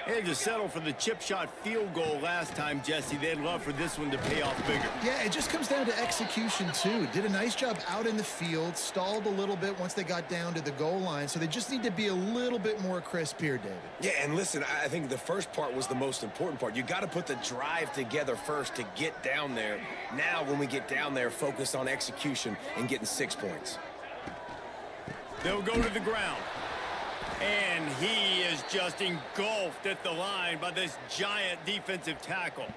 They had to settle for the chip shot field goal last time, Jesse. They'd love for this one to pay off bigger. Yeah, it just comes down to execution, too. Did a nice job out in the field, stalled a little bit once they got down to the goal line, so they just need to be a little bit more crisp here, David. Yeah, and listen, I think the first part was the most important part. You got to put the drive together first to get down there. Now, when we get down there, focus on execution and getting 6 points. They'll go to the ground. And he is just engulfed at the line by this giant defensive tackle.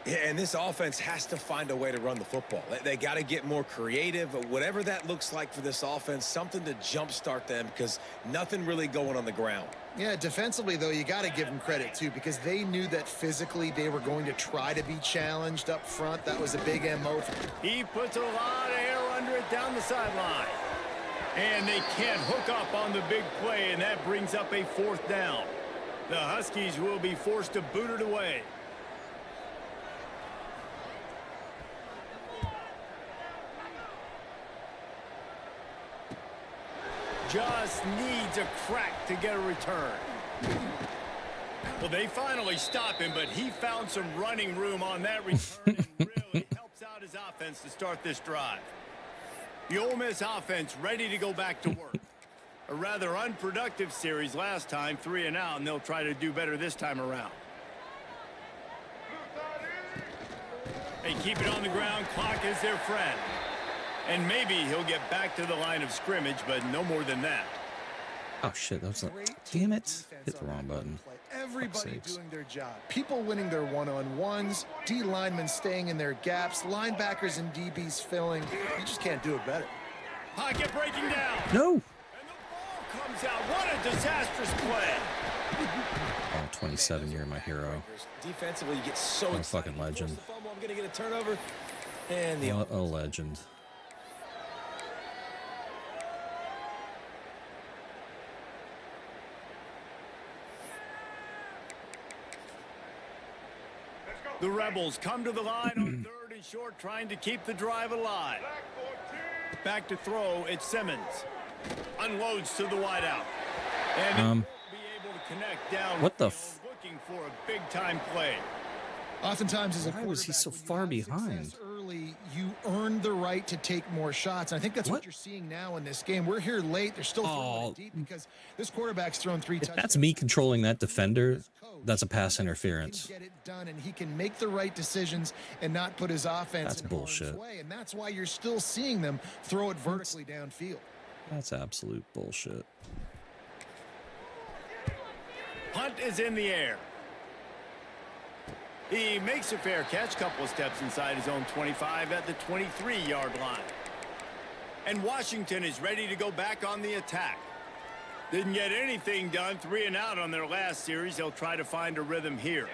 Yeah, and this offense has to find a way to run the football. They got to get more creative, whatever that looks like for this offense, something to jumpstart them because nothing really going on the ground. Yeah, defensively, though, you got to give them credit, too, because they knew that physically they were going to try to be challenged up front. That was a big MO for them. He puts a lot of air under it down the sideline. And they can't hook up on the big play, and that brings up a 4th down. The Huskies will be forced to boot it away. just needs a crack to get a return. Well, they finally stop him, but he found some running room on that return and really helps out his offense to start this drive. The Ole Miss offense ready to go back to work. A rather unproductive series last time, 3 and out, and they'll try to do better this time around. They keep it on the ground. Clock is their friend. And maybe he'll get back to the line of scrimmage, but no more than that. Oh, shit. That was a... Damn it. Hit the wrong button. Everybody doing their job. People winning their one-on-ones. D linemen staying in their gaps. Linebackers and DBs filling. You just can't do it better. Pocket breaking down. No. And the ball comes out. What a disastrous play. Oh, 27, you're my hero. Defensively, you get so What a excited. fucking legend. I'm going to get a turnover. And the What a legend. The Rebels come to the line on 3rd and short, trying to keep the drive alive. Back to throw, it's Simmons. Unloads to the wideout. And he won't be able to connect down. What the looking for a big-time play. Oftentimes, as a Why was he so quarterback, far when you have behind? success early, you earn the right to take more shots. And I think that's what you're seeing now in this game. We're here late. They're still throwing it deep because this quarterback's thrown 3 If touchdowns. that's me controlling that defender, that's a pass interference. He can get it done, and he can make the right decisions and not put his offense That's in harm's bullshit. way. And that's why you're still seeing them throw it vertically downfield. That's absolute bullshit. Punt is in the air. He makes a fair catch, couple of steps inside his own 25 at the 23-yard line. And Washington is ready to go back on the attack. Didn't get anything done, 3 and out on their last series. They'll try to find a rhythm here.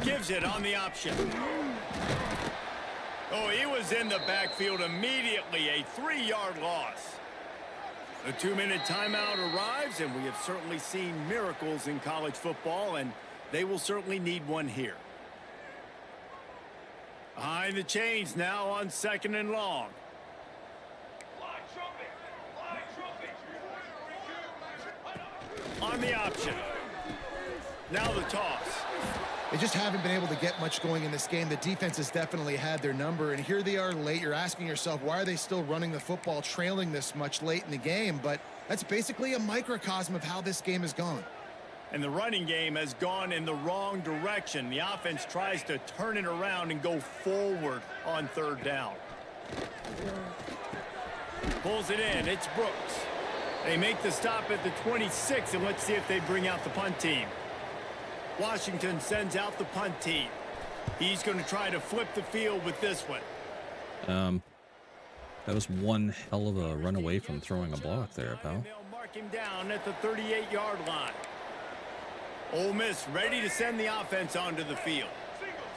Gives it on the option. Oh, he was in the backfield immediately, a 3-yard loss. The 2-minute timeout arrives, and we have certainly seen miracles in college football, and they will certainly need one here. Behind the chains now on 2nd and long. On the option. Now the toss. They just haven't been able to get much going in this game. The defense has definitely had their number, and here they are late. You're asking yourself, why are they still running the football, trailing this much late in the game? But that's basically a microcosm of how this game has gone. And the running game has gone in the wrong direction. The offense tries to turn it around and go forward on 3rd down. Pulls it in. It's Brooks. They make the stop at the 26, and let's see if they bring out the punt team. Washington sends out the punt team. He's going to try to flip the field with this one. That was one hell of a run away from throwing a block there, pal. And they'll mark him down at the 38-yard line. Ole Miss ready to send the offense onto the field.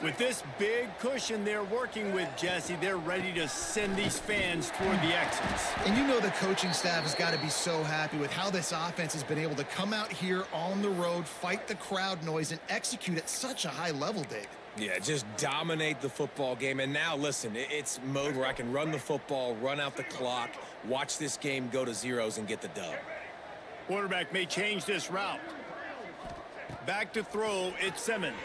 With this big cushion they're working with, Jesse, they're ready to send these fans toward the exits. And you know the coaching staff has got to be so happy with how this offense has been able to come out here on the road, fight the crowd noise, and execute at such a high level, David. Yeah, just dominate the football game. And now, listen, it's mode where I can run the football, run out the clock, watch this game go to zeros and get the dub. Quarterback may change this route. Back to throw, it's Simmons.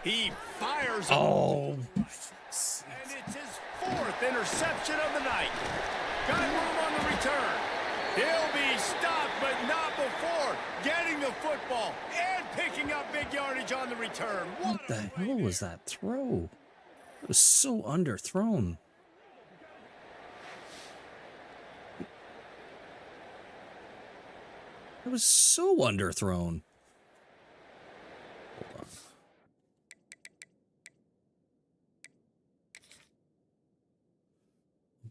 He fires. Oh. And it's his 4th interception of the night. Got room on the return. He'll be stopped, but not before getting the football and picking up big yardage on the return. What the hell was that throw? It was so underthrown. It was so underthrown. Hold on.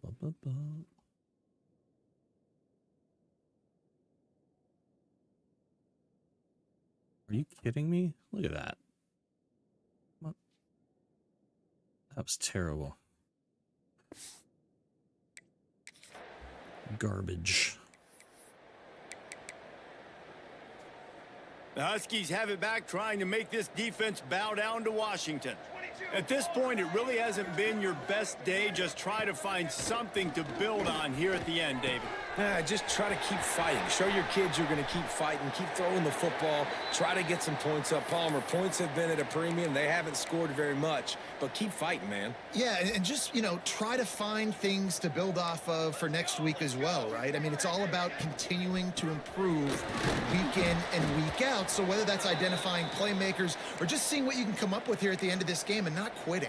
Ba-ba-ba. Are you kidding me? Look at that. What? That was terrible. Garbage. The Huskies have it back, trying to make this defense bow down to Washington. At this point, it really hasn't been your best day. Just try to find something to build on here at the end, David. Just try to keep fighting. Show your kids you're going to keep fighting. Keep throwing the football. Try to get some points up. Palmer, points have been at a premium. They haven't scored very much, but keep fighting, man. Yeah, and just, try to find things to build off of for next week as well, right? I mean, it's all about continuing to improve week in and week out. So whether that's identifying playmakers or just seeing what you can come up with here at the end of this game and not quitting.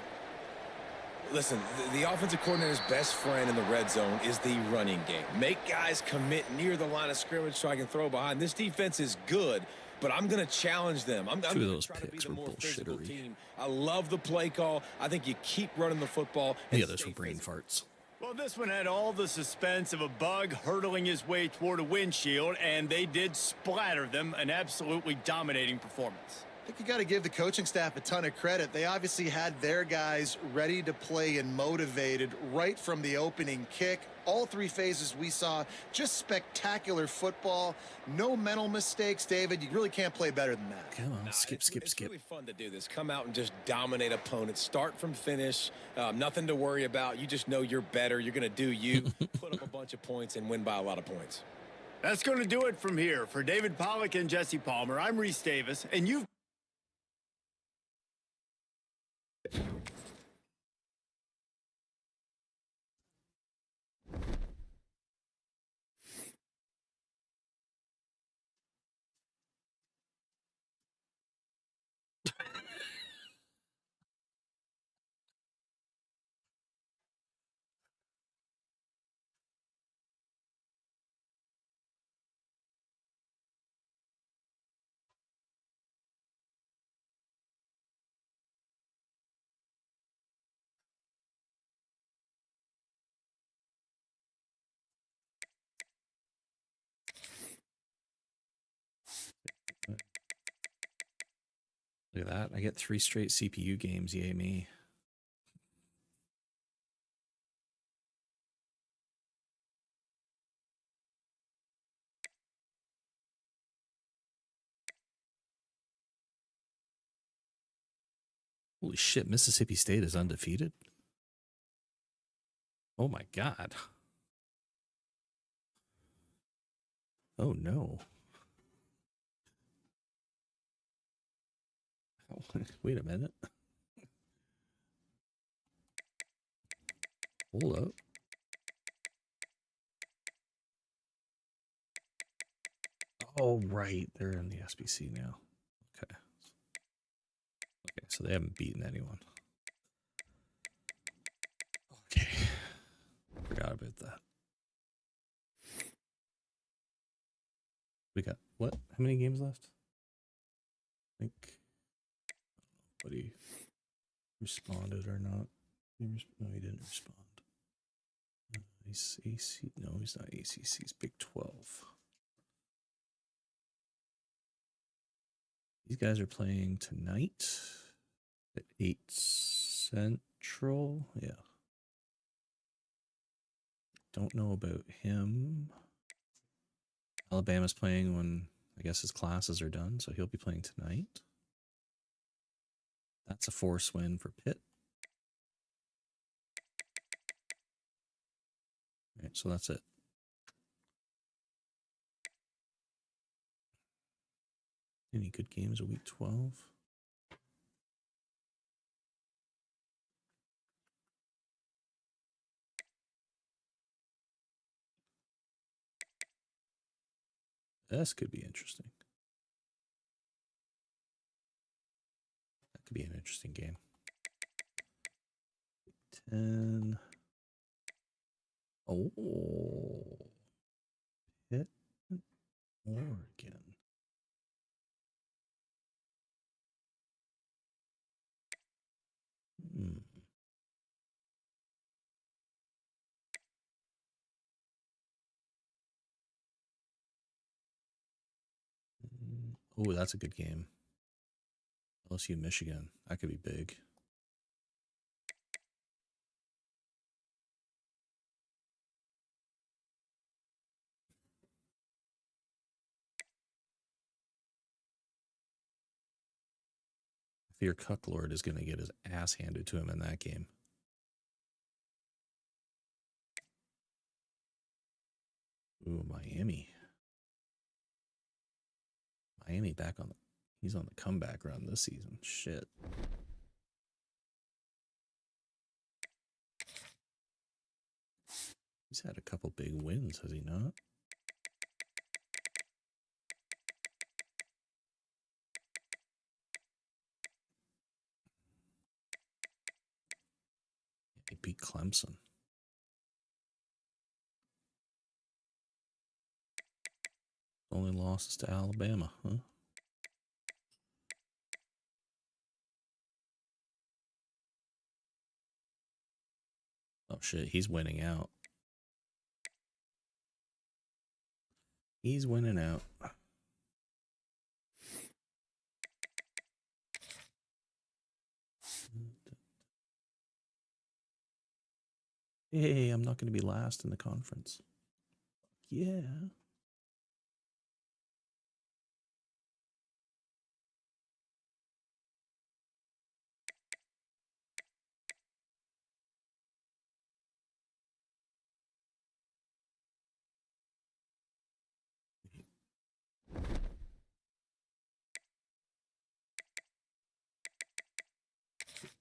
Listen, the offensive coordinator's best friend in the red zone is the running game. Make guys commit near the line of scrimmage so I can throw behind. This defense is good, but I'm going to challenge them. I'm going to try to be the more physical team. I love the play call. I think you keep running the football. The others were brain farts. Well, this one had all the suspense of a bug hurtling his way toward a windshield, and they did splatter them. An absolutely dominating performance. I think you got to give the coaching staff a ton of credit. They obviously had their guys ready to play and motivated right from the opening kick. All three phases we saw, just spectacular football. No mental mistakes, David. You really can't play better than that. Come on, skip. It's really fun to do this. Come out and just dominate opponents. Start from finish. Nothing to worry about. You just know you're better. You're going to do you. Put up a bunch of points and win by a lot of points. That's going to do it from here. For David Pollack and Jesse Palmer, I'm Reese Davis, and you've Look at that. I get 3 straight CPU games. Yay me. Holy shit, Mississippi State is undefeated? Oh my god. Oh no. Wait a minute. Hold up. Oh, right. They're in the SBC now. Okay. Okay, so they haven't beaten anyone. Okay. Forgot about that. We got what? How many games left? I think nobody responded or not. No, he didn't respond. He's AC. No, he's not ACC. He's Big 12. These guys are playing tonight at 8 Central. Yeah. Don't know about him. Alabama's playing when I guess his classes are done, so he'll be playing tonight. That's a force win for Pitt. All right, so that's it. Any good games of week 12? This could be interesting. That could be an interesting game. 10. Oh. Pitt, Oregon. Oh, that's a good game. LSU, Michigan. That could be big. I Fear Cucklord is going to get his ass handed to him in that game. Ooh, Miami. Miami back on the... He's on the comeback run this season. Shit. He's had a couple big wins, has he not? He beat Clemson. Only losses to Alabama, huh? Oh shit, he's winning out. He's winning out. Hey, I'm not going to be last in the conference. Yeah.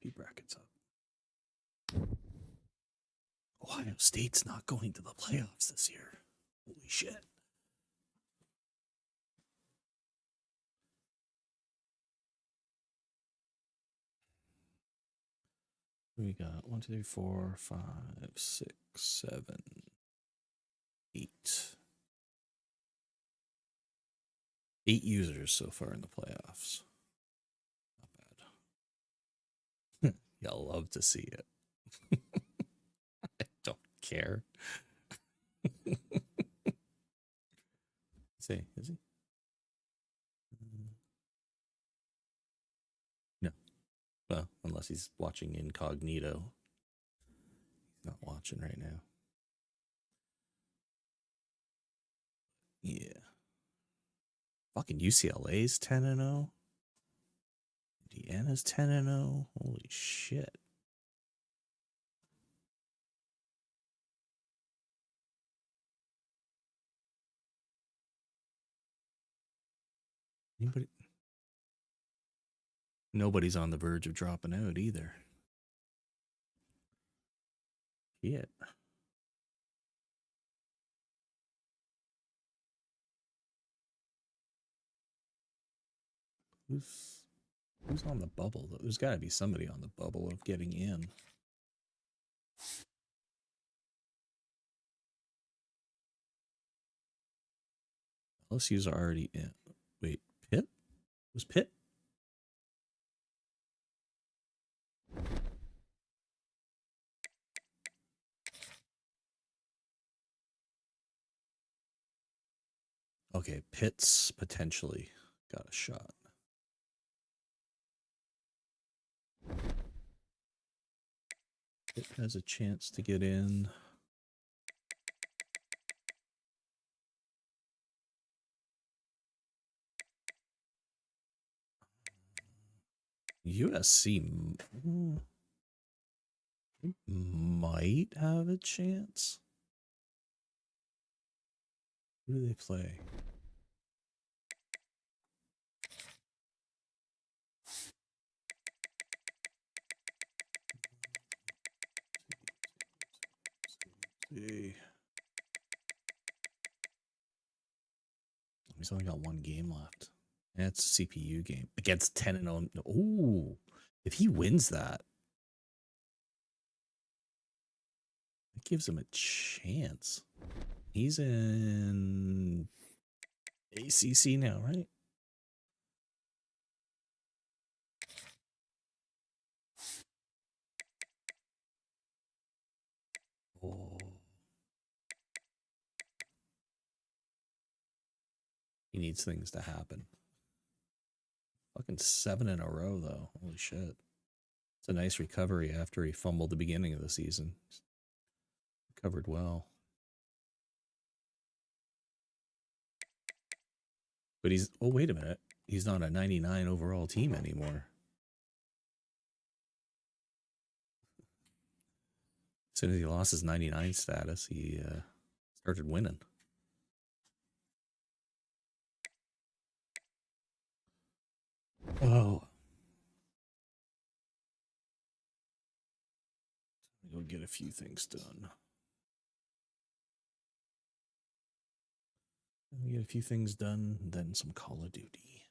P brackets up. Ohio State's not going to the playoffs this year. Holy shit. We got 1, 2, 3, 4, 5, 6, 7, 8. 8 users so far in the playoffs. Not bad. Y'all love to see it. I don't care. Say, is he? No. Well, unless he's watching incognito. He's not watching right now. Yeah. Fucking UCLA's 10-0. Indiana's 10-0. Holy shit. Anybody? Nobody's on the verge of dropping out either. Shit. Who's on the bubble? There's got to be somebody on the bubble of getting in. LSU's already in. Wait, Pitt? Was Pitt? Okay, Pitt's potentially got a shot. Pitt has a chance to get in. USC might have a chance. Who do they play? See. He's only got one game left. And it's a CPU game against 10-0. Ooh, if he wins that, it gives him a chance. He's in ACC now, right? Oh. He needs things to happen. Fucking 7 in a row, though. Holy shit. It's a nice recovery after he fumbled the beginning of the season. Recovered well. But he's... Oh, wait a minute. He's not a 99 overall team anymore. soon as he lost his 99 status, he started winning. Oh. Go get a few things done. Get a few things done, then some Call of Duty.